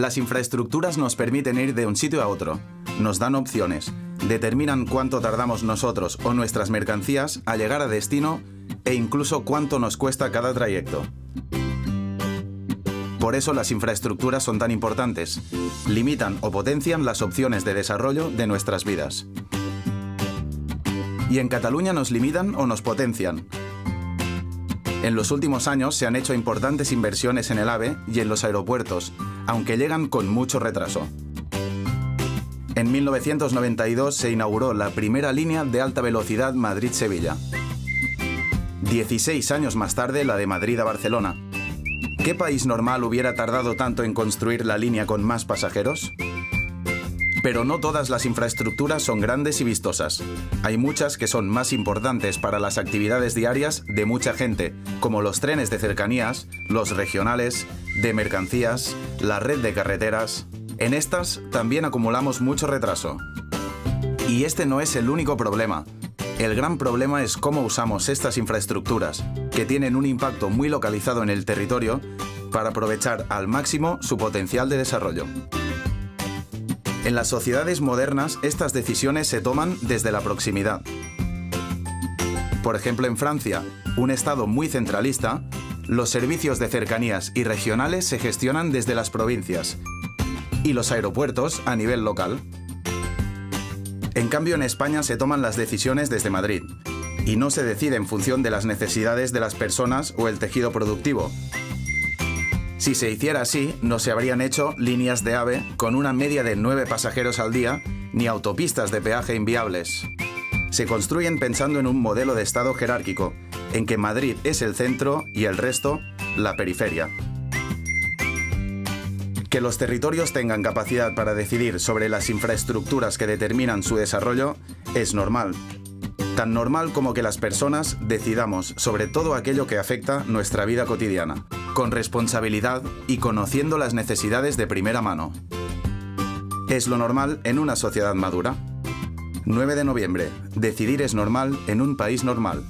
Las infraestructuras nos permiten ir de un sitio a otro, nos dan opciones, determinan cuánto tardamos nosotros o nuestras mercancías a llegar a destino e incluso cuánto nos cuesta cada trayecto. Por eso las infraestructuras son tan importantes. Limitan o potencian las opciones de desarrollo de nuestras vidas. ¿Y en Cataluña nos limitan o nos potencian? En los últimos años se han hecho importantes inversiones en el AVE y en los aeropuertos, aunque llegan con mucho retraso. En 1992 se inauguró la primera línea de alta velocidad Madrid-Sevilla. 16 años más tarde la de Madrid a Barcelona. ¿Qué país normal hubiera tardado tanto en construir la línea con más pasajeros? Pero no todas las infraestructuras son grandes y vistosas. Hay muchas que son más importantes para las actividades diarias de mucha gente, como los trenes de cercanías, los regionales, de mercancías, la red de carreteras. En estas también acumulamos mucho retraso. Y este no es el único problema. El gran problema es cómo usamos estas infraestructuras, que tienen un impacto muy localizado en el territorio, para aprovechar al máximo su potencial de desarrollo. En las sociedades modernas, estas decisiones se toman desde la proximidad. Por ejemplo, en Francia, un estado muy centralista, los servicios de cercanías y regionales se gestionan desde las provincias y los aeropuertos a nivel local. En cambio, en España se toman las decisiones desde Madrid y no se decide en función de las necesidades de las personas o el tejido productivo. Si se hiciera así, no se habrían hecho líneas de AVE con una media de 9 pasajeros al día, ni autopistas de peaje inviables. Se construyen pensando en un modelo de Estado jerárquico, en que Madrid es el centro y el resto, la periferia. Que los territorios tengan capacidad para decidir sobre las infraestructuras que determinan su desarrollo es normal. Tan normal como que las personas decidamos sobre todo aquello que afecta nuestra vida cotidiana, con responsabilidad y conociendo las necesidades de primera mano. Es lo normal en una sociedad madura. 9 de noviembre. Decidir es normal en un país normal.